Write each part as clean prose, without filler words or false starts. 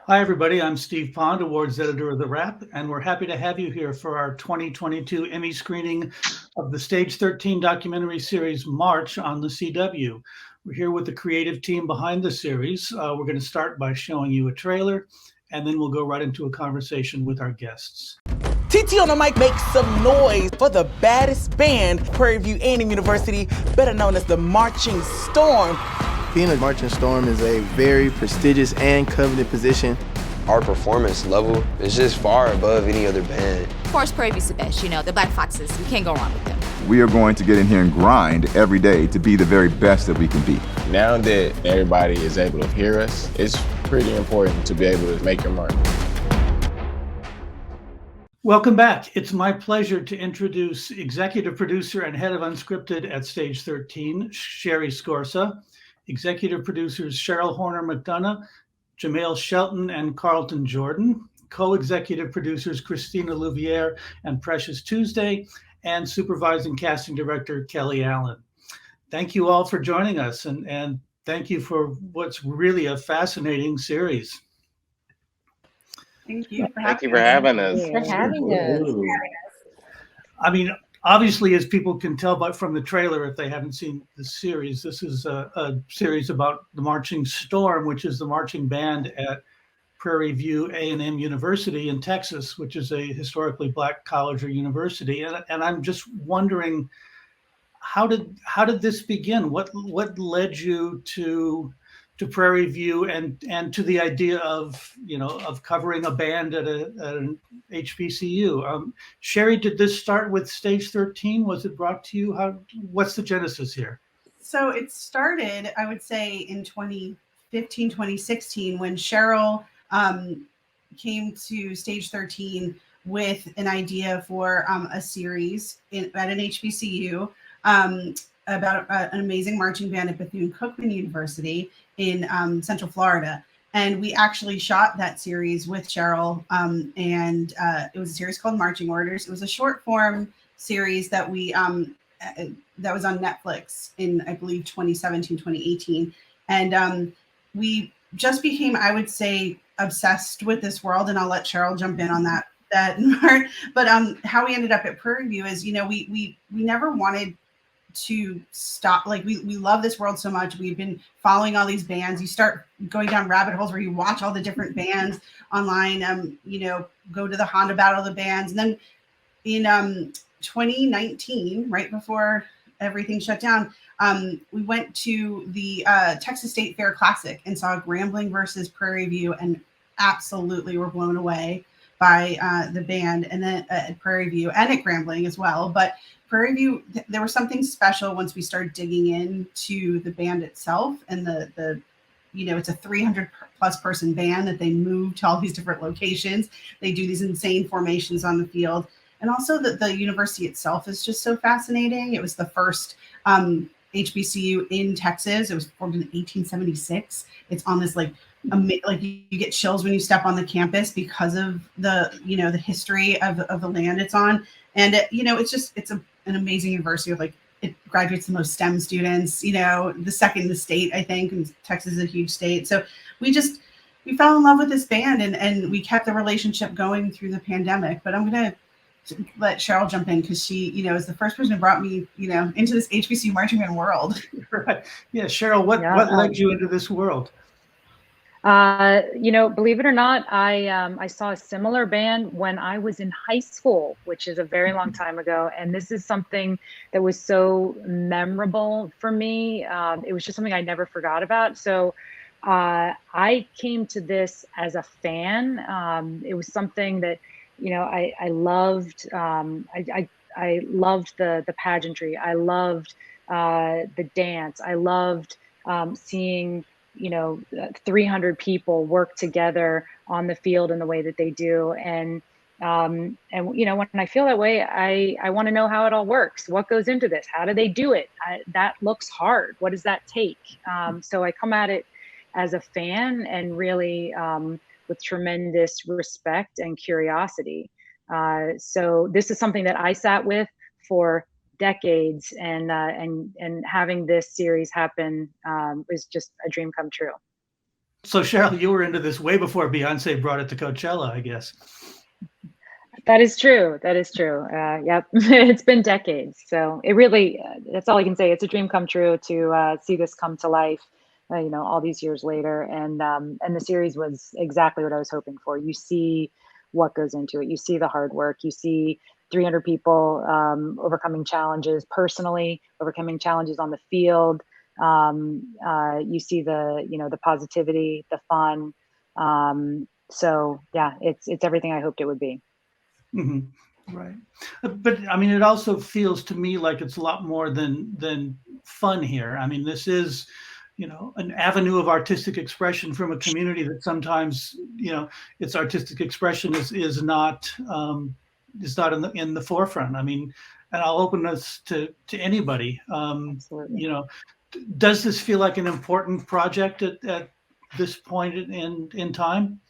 Hi, everybody. I'm Steve Pond, Awards Editor of TheWrap, and we're happy to have you here for our 2022 Emmy screening of the Stage 13 documentary series March on the CW. We're here with the creative team behind the series. We're going to start by showing you a trailer, and then we'll go right into a conversation with our guests. TT on the mic makes some noise for the baddest band, Prairie View A&M University, better known as the Marching Storm. Being a marching storm is a very prestigious and coveted position. Our performance level is just far above any other band. Of course, Prairie View's the best, the Black Foxes, we can't go wrong with them. We are going to get in here and grind every day to be the very best that we can be. Now that everybody is able to hear us, it's pretty important to be able to make your mark. Welcome back. It's my pleasure to introduce executive producer and head of unscripted at Stage 13, Sherry Scorsa, executive producers Cheryl Horner McDonough, Jamail Shelton, and Carlton Jordan, co-executive producers Christina Louviere and Precious Tuesday, and supervising casting director Kelly Allen. Thank you all for joining us, and thank you for what's really a fascinating series. Thank you for having us. For having us. I mean, obviously, as people can tell from the trailer, if they haven't seen the series, this is a series about the Marching Storm, which is the marching band at Prairie View A&M University in Texas, which is a historically Black college or university. And I'm just wondering, how did this begin? What led you to Prairie View and to the idea of covering a band at an HBCU? Sherry, did this start with Stage 13? Was it brought to you? What's the genesis here? So it started, I would say, in 2015, 2016, when Cheryl came to Stage 13 with an idea for a series at an HBCU about an amazing marching band at Bethune-Cookman University in Central Florida. And we actually shot that series with Cheryl, and it was a series called Marching Orders. It was a short form series that we that was on Netflix in, I believe, 2017, 2018. And we just became, I would say, obsessed with this world. And I'll let Cheryl jump in on that part. But how we ended up at Prairie View is, we never wanted to stop. Like we love this world so much. We've been following all these bands. You start going down rabbit holes where you watch all the different bands online, go to the Honda Battle of the Bands. And then in 2019, right before everything shut down, we went to the Texas State Fair Classic and saw Grambling versus Prairie View, and absolutely were blown away by the band, and then at Prairie View and at Grambling as well. But Prairie View, there was something special once we started digging into the band itself, and the it's a 300 plus person band that they move to all these different locations. They do these insane formations on the field. And also the university itself is just so fascinating. It was the first HBCU in Texas. It was formed in 1876. It's on this you get chills when you step on the campus because of the history of the land it's on. And it's an amazing university of it graduates the most STEM students, the second in the state, I think, and Texas is a huge state. So we fell in love with this band, and we kept the relationship going through the pandemic. But I'm going to let Cheryl jump in because she, is the first person who brought me, into this HBCU marching band world. Right. Yeah. Cheryl, what led you into this world? Believe it or not, I saw a similar band when I was in high school, which is a very long time ago. And this is something that was so memorable for me. It was just something I never forgot about. So I came to this as a fan. It was something that, I loved. I loved the pageantry. I loved the dance. I loved seeing 300 people work together on the field in the way that they do. And when I feel that way, I want to know how it all works. What goes into this? How do they do it? That looks hard. What does that take? So I come at it as a fan and really with tremendous respect and curiosity. So this is something that I sat with for decades, and having this series happen is just a dream come true. So Cheryl, you were into this way before Beyonce brought it to Coachella, I guess. That is true. That is true. Yep. It's been decades. So it really, that's all I can say. It's a dream come true to see this come to life, all these years later. And the series was exactly what I was hoping for. You see what goes into it. You see the hard work. You see 300 people overcoming challenges personally, overcoming challenges on the field. You see the positivity, the fun. So yeah, it's everything I hoped it would be. Mm-hmm. Right. But I mean, it also feels to me like it's a lot more than fun here. I mean, this is, an avenue of artistic expression from a community that sometimes, its artistic expression is not in the forefront. I mean, and I'll open this to anybody. Does this feel like an important project at this point in time?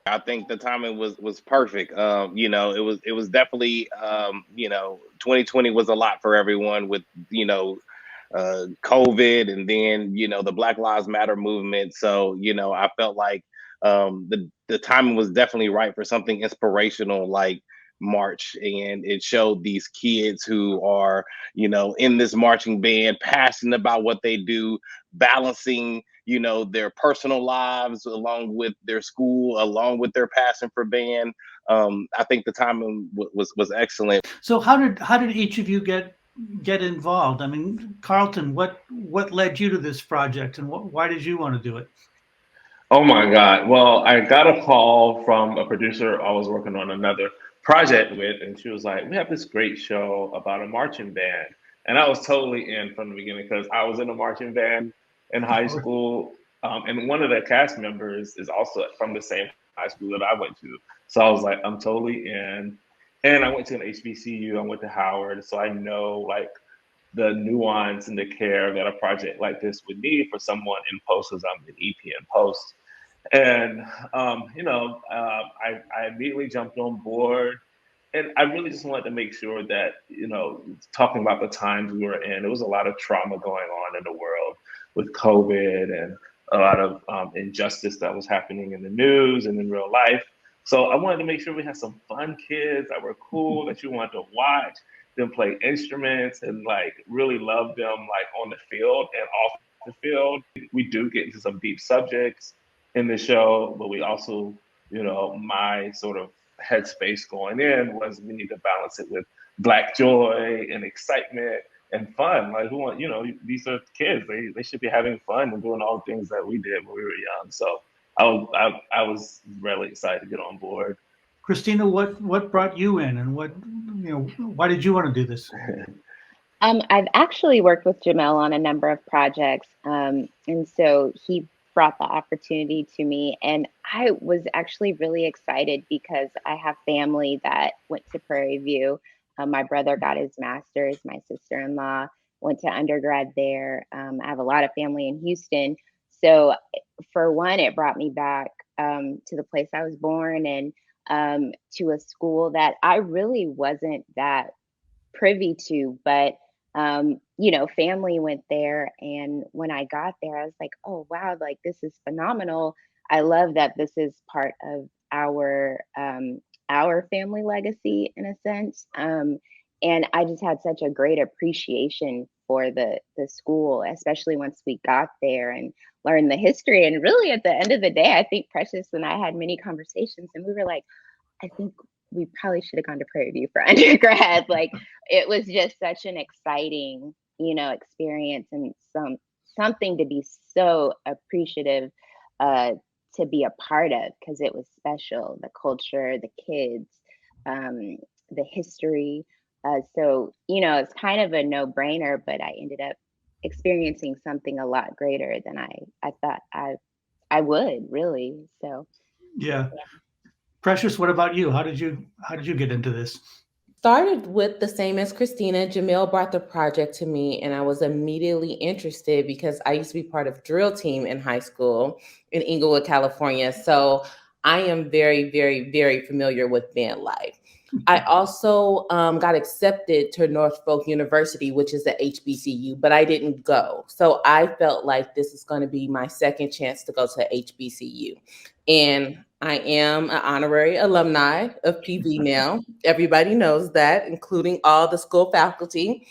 I think the timing was perfect. It was definitely 2020 was a lot for everyone with COVID, and then the Black Lives Matter movement. So I felt like the timing was definitely right for something inspirational like March, and it showed these kids who are in this marching band, passionate about what they do, balancing their personal lives along with their school, along with their passion for band. I think the timing was excellent. So how did each of you get involved? I mean, Carlton, what led you to this project, and why did you want to do it? Oh my God. Well, I got a call from a producer I was working on another project with, and she was like, "We have this great show about a marching band." And I was totally in from the beginning because I was in a marching band in high school. And one of the cast members is also from the same high school that I went to. So I was like, I'm totally in. And I went to an HBCU, I went to Howard. So I know like the nuance and the care that a project like this would need for someone in post, because I'm in EP and post. And, I immediately jumped on board. And I really just wanted to make sure that, talking about the times we were in, there was a lot of trauma going on in the world with COVID, and a lot of injustice that was happening in the news and in real life. So I wanted to make sure we had some fun kids that were cool, that you wanted to watch them play instruments and like really love them like on the field and off the field. We do get into some deep subjects in the show, but we also, my sort of headspace going in was we need to balance it with Black joy and excitement and fun. Like who want, these are kids. They should be having fun and doing all the things that we did when we were young. So I was really excited to get on board. Christina, what brought you in, and why did you want to do this? I've actually worked with Jamel on a number of projects, and so he brought the opportunity to me, and I was actually really excited because I have family that went to Prairie View. My brother got his master's, my sister-in-law went to undergrad there. I have a lot of family in Houston. So for one, it brought me back to the place I was born, and to a school that I really wasn't that privy to, but family went there. And when I got there, I was like, oh, wow, like this is phenomenal. I love that this is part of our family legacy in a sense. And I just had such a great appreciation for the school, especially once we got there and learned the history. And really at the end of the day, I think Precious and I had many conversations, and we were like, I think we probably should have gone to Prairie View for undergrad. Like it was just such an exciting, experience, and something to be so appreciative to be a part of, because it was special, the culture, the kids, the history. So, it's kind of a no-brainer, but I ended up experiencing something a lot greater than I thought I would, really. So yeah. Precious, what about you? How did you get into this? Started with the same as Christina. Jamel brought the project to me, and I was immediately interested because I used to be part of drill team in high school in Inglewood, California. So I am very, very, very familiar with band life. I also got accepted to Norfolk University, which is the HBCU, but I didn't go. So I felt like this is going to be my second chance to go to HBCU. And I am an honorary alumni of PV now. Everybody knows that, including all the school faculty.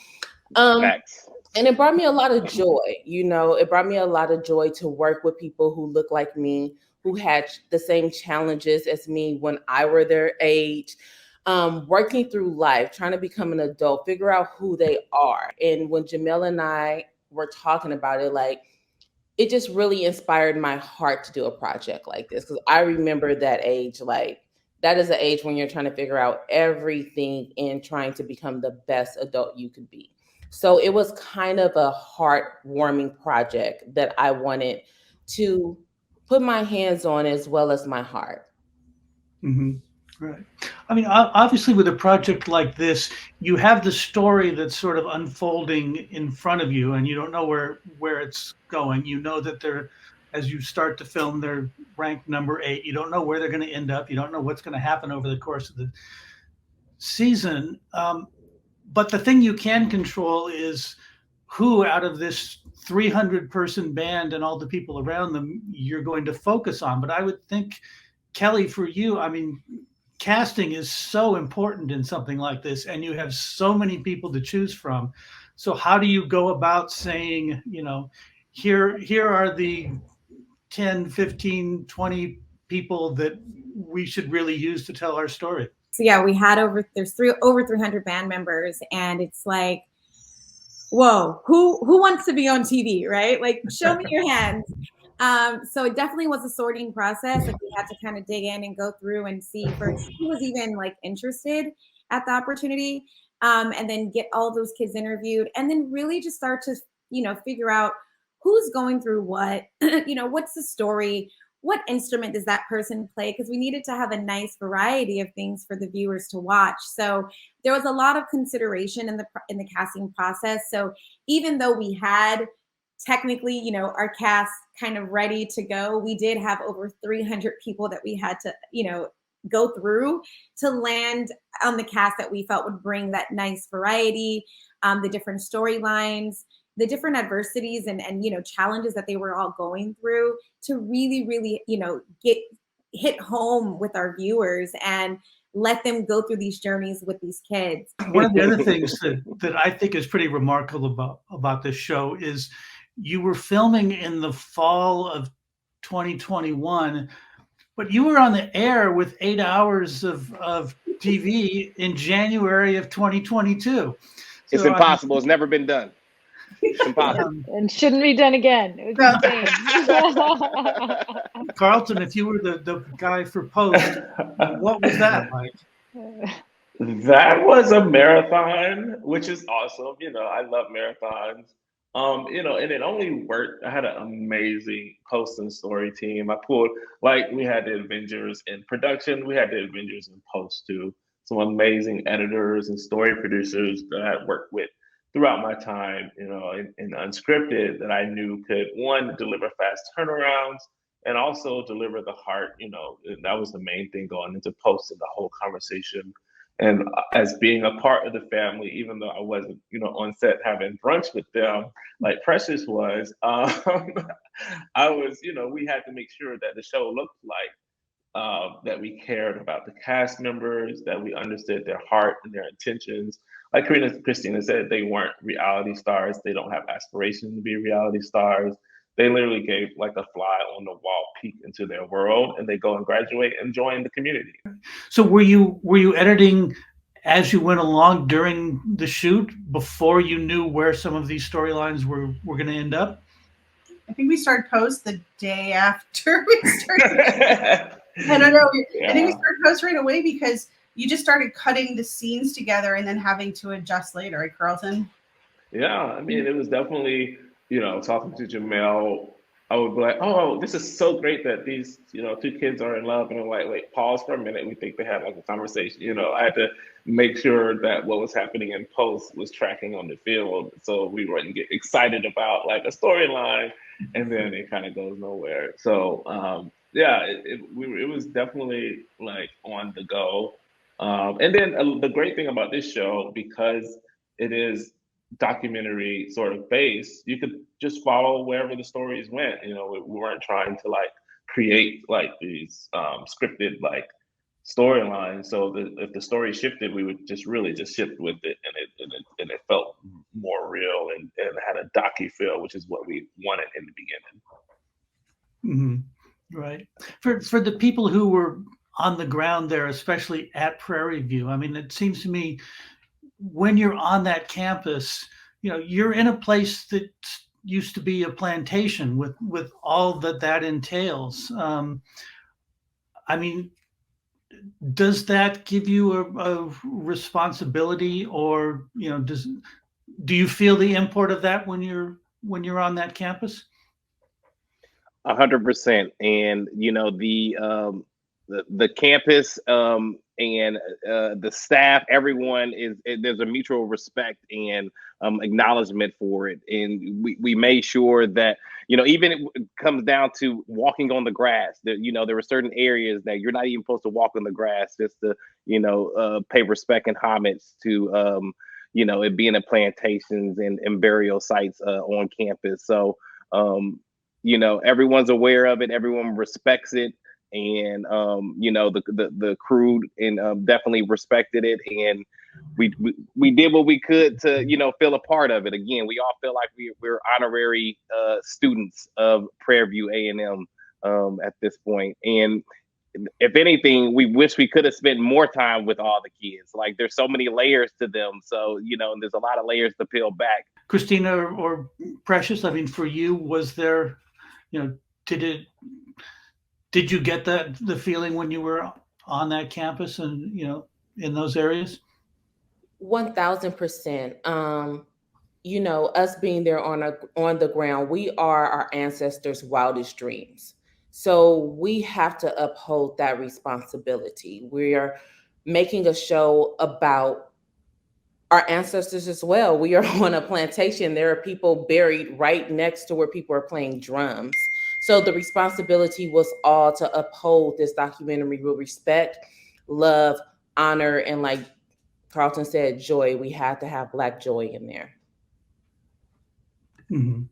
Facts. And it brought me a lot of joy. It brought me a lot of joy to work with people who look like me, who had the same challenges as me when I were their age, working through life, trying to become an adult, figure out who they are. And when Jamel and I were talking about it, like, it just really inspired my heart to do a project like this. Because I remember that age, like, that is the age when you're trying to figure out everything and trying to become the best adult you could be. So it was kind of a heartwarming project that I wanted to put my hands on as well as my heart. Mm-hmm. Right. I mean, obviously, with a project like this, you have the story that's sort of unfolding in front of you, and you don't know where it's going. You know that they're, as you start to film, they're ranked number 8. You don't know where they're going to end up. You don't know what's going to happen over the course of the season. But the thing you can control is who out of this 300-person band and all the people around them you're going to focus on. But I would think, Kelly, for you, I mean, casting is so important in something like this, and you have so many people to choose from. So how do you go about saying, here are the 10, 15, 20 people that we should really use to tell our story? So yeah, we had over 300 band members, and it's like, whoa, who wants to be on TV, right? Like, show me your hands. So it definitely was a sorting process. Like, we had to kind of dig in and go through and see first who was even like interested at the opportunity, and then get all those kids interviewed, and then really just start to, figure out who's going through what, what's the story, what instrument does that person play? Because we needed to have a nice variety of things for the viewers to watch. So there was a lot of consideration in the casting process. So even though we had technically, our cast kind of ready to go, we did have over 300 people that we had to, go through to land on the cast that we felt would bring that nice variety, the different storylines, the different adversities and challenges that they were all going through, to really, hit home with our viewers and let them go through these journeys with these kids. One of the other things that I think is pretty remarkable about this show is you were filming in the fall of 2021, but you were on the air with 8 hours of TV in January of 2022. It's impossible. It's never been done. It's impossible. And shouldn't be done again. It was insane. Carlton, if you were the guy for post, what was that like? That was a marathon, which is awesome. I love marathons. And it only worked. I had an amazing post and story team. I pulled, we had the Avengers in production. We had the Avengers in post too. Some amazing editors and story producers that I worked with throughout my time, in unscripted, that I knew could, one, deliver fast turnarounds, and also deliver the heart. That was the main thing going into post and the whole conversation. And as being a part of the family, even though I wasn't, on set having brunch with them like Precious was, I was, we had to make sure that the show looked like that we cared about the cast members, that we understood their heart and their intentions. Like Christina said, they weren't reality stars. They don't have aspirations to be reality stars. They literally gave like a fly on the wall peek into their world, and they go and graduate and join the community. So were you editing as you went along during the shoot before you knew where some of these storylines were going to end up? I think we started post the day after we started. I don't know. Yeah. I think we started post right away because you just started cutting the scenes together and then having to adjust later, right, Carlton? Yeah, I mean, it was definitely, talking to Jamel, I would be like, oh, this is so great that these, two kids are in love. And I'm like, wait, pause for a minute. We think they had like a conversation. I had to make sure that what was happening in post was tracking on the field. So we wouldn't get excited about like a storyline and then it kind of goes nowhere. So, it was definitely like on the go. And then the great thing about this show, because it is documentary sort of based, you could just follow wherever the stories went. You know, we weren't trying to like create like these scripted like storylines. So if the story shifted, we would just really just shift with it, and it felt more real and had a docu feel, which is what we wanted in the beginning. Mm-hmm. Right. For the people who were on the ground there, especially at Prairie View, I mean, it seems to me when you're on that campus, you know, you're in a place that used to be a plantation with all that entails. I mean, does that give you a responsibility, or you know, do you feel the import of that when you're on that campus? 100%. And you know, the campus and the staff, everyone there's a mutual respect and acknowledgement for it. And we made sure that, you know, even it comes down to walking on the grass, that, you know, there were certain areas that you're not even supposed to walk on the grass, just to, you know, pay respect and homage to, you know, it being a plantations and burial sites on campus. So, you know, everyone's aware of it, everyone respects it. And you know, the crew and definitely respected it, and we did what we could to, you know, feel a part of it. Again, we all feel like we're honorary students of Prairie View A&M at this point. And if anything, we wish we could have spent more time with all the kids. Like, there's so many layers to them, so you know, there's a lot of layers to peel back. Christina or Precious, I mean, for you, was there, you know, did you get the feeling when you were on that campus and, you know, in those areas? 1000%. You know, us being there on the ground, we are our ancestors' wildest dreams. So we have to uphold that responsibility. We are making a show about our ancestors as well. We are on a plantation. There are people buried right next to where people are playing drums. So the responsibility was all to uphold this documentary with respect, love, honor, and, like Carlton said, joy. We had to have Black joy in there. Mm-hmm.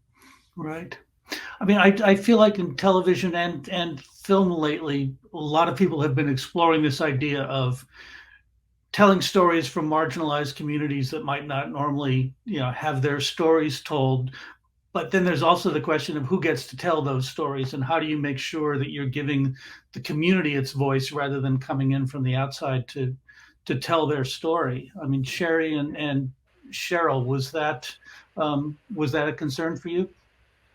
Right. I mean, I feel like in television and film lately, a lot of people have been exploring this idea of telling stories from marginalized communities that might not normally, you know, have their stories told. But then there's also the question of who gets to tell those stories, and how do you make sure that you're giving the community its voice rather than coming in from the outside to tell their story. I mean, Sherry and Cheryl, was that a concern for you?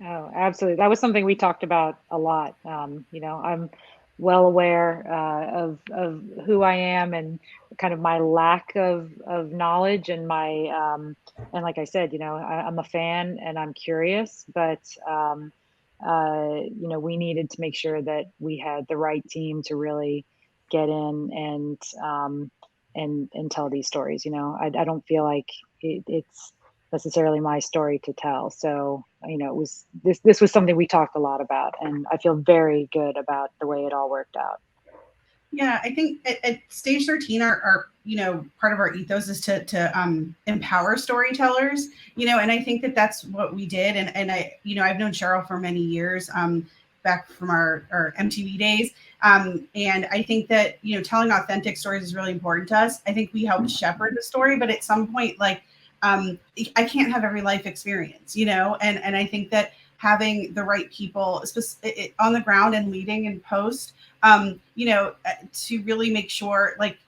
Oh, absolutely. That was something we talked about a lot. You know, I'm well aware of who I am and kind of my lack of knowledge and my and like I said, you know, I'm a fan and I'm curious, but you know, we needed to make sure that we had the right team to really get in and tell these stories. You know, I don't feel like it's necessarily my story to tell. So, you know, it was this was something we talked a lot about, and I feel very good about the way it all worked out. Yeah, I think at Stage 13, our you know, part of our ethos is to empower storytellers, you know, and I think that that's what we did. And I, you know, I've known Cheryl for many years, back from our MTV days. And I think that, you know, telling authentic stories is really important to us. I think we helped shepherd the story, but at some point, like, I can't have every life experience, you know, and I think that having the right people on the ground and leading and post, you know, to really make sure, like,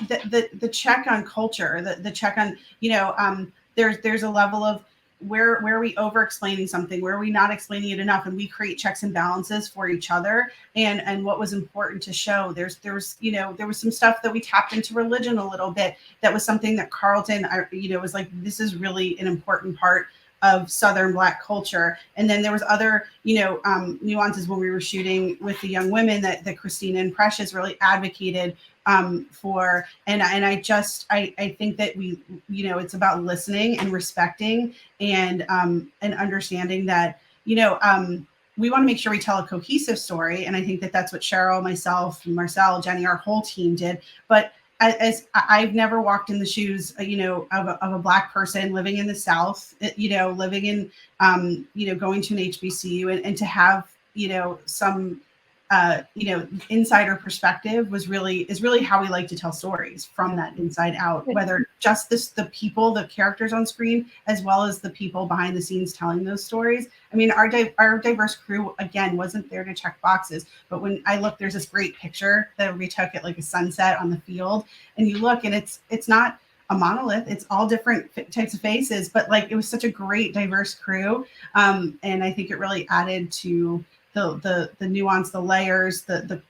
the check on culture, the check on, you know, there's a level of where are we over explaining something, where are we not explaining it enough, and we create checks and balances for each other. And what was important to show, there was, you know, there was some stuff that we tapped into religion a little bit. That was something that Carlton, you know, was like, this is really an important part of Southern Black culture. And then there was other, you know, nuances when we were shooting with the young women that Christina and Precious really advocated for. And I think that we, you know, it's about listening and respecting and understanding that, you know, we want to make sure we tell a cohesive story. And I think that that's what Cheryl, myself, Marcel, Jenny, our whole team did. But as I've never walked in the shoes, you know, of a Black person living in the South, you know, living in, you know, going to an HBCU, and to have, you know, some, you know, insider perspective is really how we like to tell stories, from that inside out, whether just the people, the characters on screen, as well as the people behind the scenes telling those stories. I mean, our diverse crew, again, wasn't there to check boxes, but when I look, there's this great picture that we took at like a sunset on the field, and you look, and it's not a monolith, it's all different types of faces, but like it was such a great diverse crew, and I think it really added to the nuance, the layers, the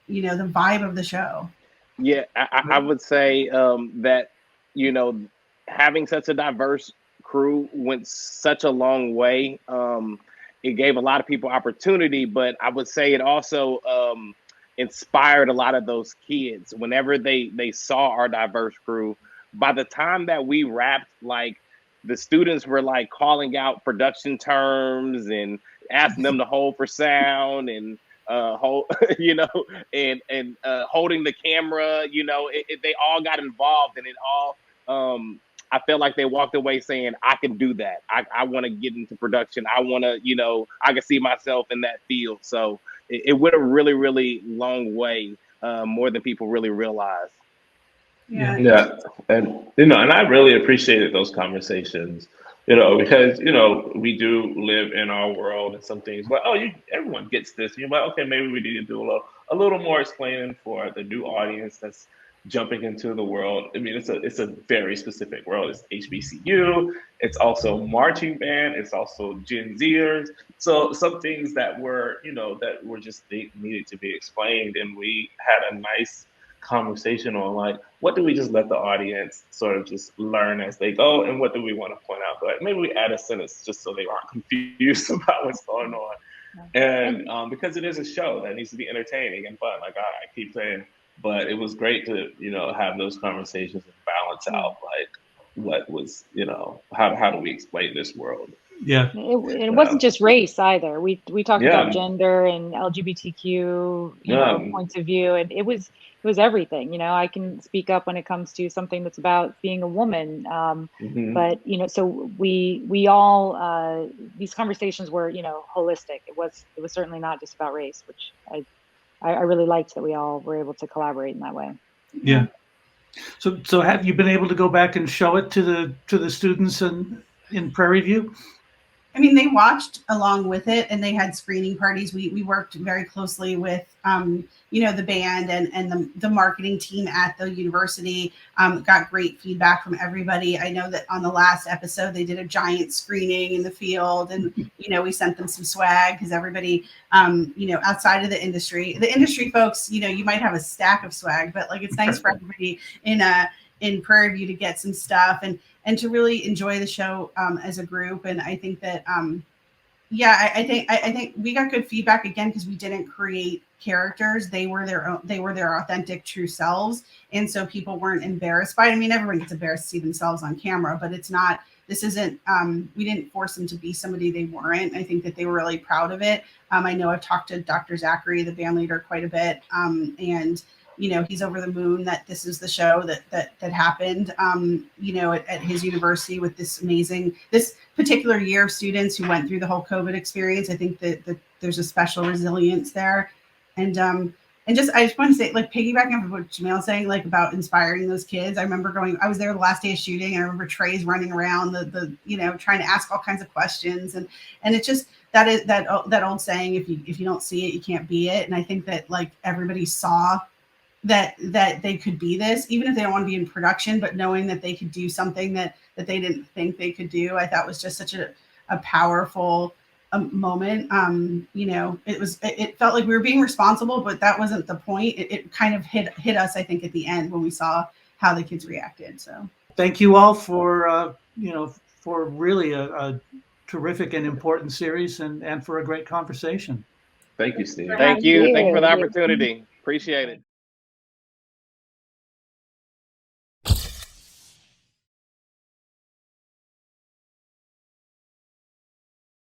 you know, the vibe of the show. Yeah, I would say that, you know, having such a diverse crew went such a long way. It gave a lot of people opportunity, but I would say it also inspired a lot of those kids. Whenever they saw our diverse crew, by the time that we wrapped, like the students were like calling out production terms and asking them to hold for sound and hold, you know, and holding the camera, you know, they all got involved, and it all, I felt like they walked away saying, I can do that. I want to get into production. I want to, you know, I can see myself in that field. So it went a really, really long way, more than people really realize. Yeah. And, you know, and I really appreciated those conversations, you know, because, you know, we do live in our world, and some things, but, everyone gets this. You're like, okay, maybe we need to do a little more explaining for the new audience that's jumping into the world. I mean, it's a very specific world. It's HBCU. It's also marching band. It's also Gen Zers. So some things that were, you know, that were just needed to be explained, and we had a nice conversation on, like, what do we just let the audience sort of just learn as they go, and what do we want to point out? But maybe we add a sentence just so they aren't confused about what's going on. And because it is a show that needs to be entertaining and fun, like I keep saying. But it was great to, you know, have those conversations and balance out, like, what was, you know, how do we explain this world? Yeah. It wasn't just race either. We talked about gender and LGBTQ, you know, points of view, and it was everything. You know, I can speak up when it comes to something that's about being a woman. But, you know, so we all these conversations were, you know, holistic. It was certainly not just about race, which I really liked that we all were able to collaborate in that way. Yeah. So have you been able to go back and show it to the students in Prairie View? I mean, they watched along with it, and they had screening parties. We worked very closely with, you know, the band and the marketing team at the university. Got great feedback from everybody. I know that on the last episode, they did a giant screening in the field, and, you know, we sent them some swag, because everybody, you know, outside of the industry folks, you know, you might have a stack of swag, but like, it's nice for everybody in Prairie View to get some stuff and to really enjoy the show as a group. And I think that, I think we got good feedback, again, because we didn't create characters. They were their authentic, true selves. And so people weren't embarrassed by it. I mean, everyone gets embarrassed to see themselves on camera, but this isn't, we didn't force them to be somebody they weren't. I think that they were really proud of it. I know I've talked to Dr. Zachary, the band leader, quite a bit. And, you know, he's over the moon that this is the show that happened, you know, at his university, with this particular year of students who went through the whole COVID experience. I think that there's a special resilience there. And I just want to say, like, piggybacking off of what Jamel's saying, like, about inspiring those kids. I remember I was there the last day of shooting, and I remember Trey's running around you know, trying to ask all kinds of questions. And it's just, that old saying, if you don't see it, you can't be it. And I think that, like, everybody saw that they could be this, even if they don't want to be in production, but knowing that they could do something that they didn't think they could do. I thought was just such a powerful moment. You know, it felt like we were being responsible, but that wasn't the point. It kind of hit us, I think, at the end when we saw how the kids reacted. So thank you all for you know, for really a terrific and important series, and for a great conversation. Thank you, Steve. Thank you for the opportunity. Appreciate it.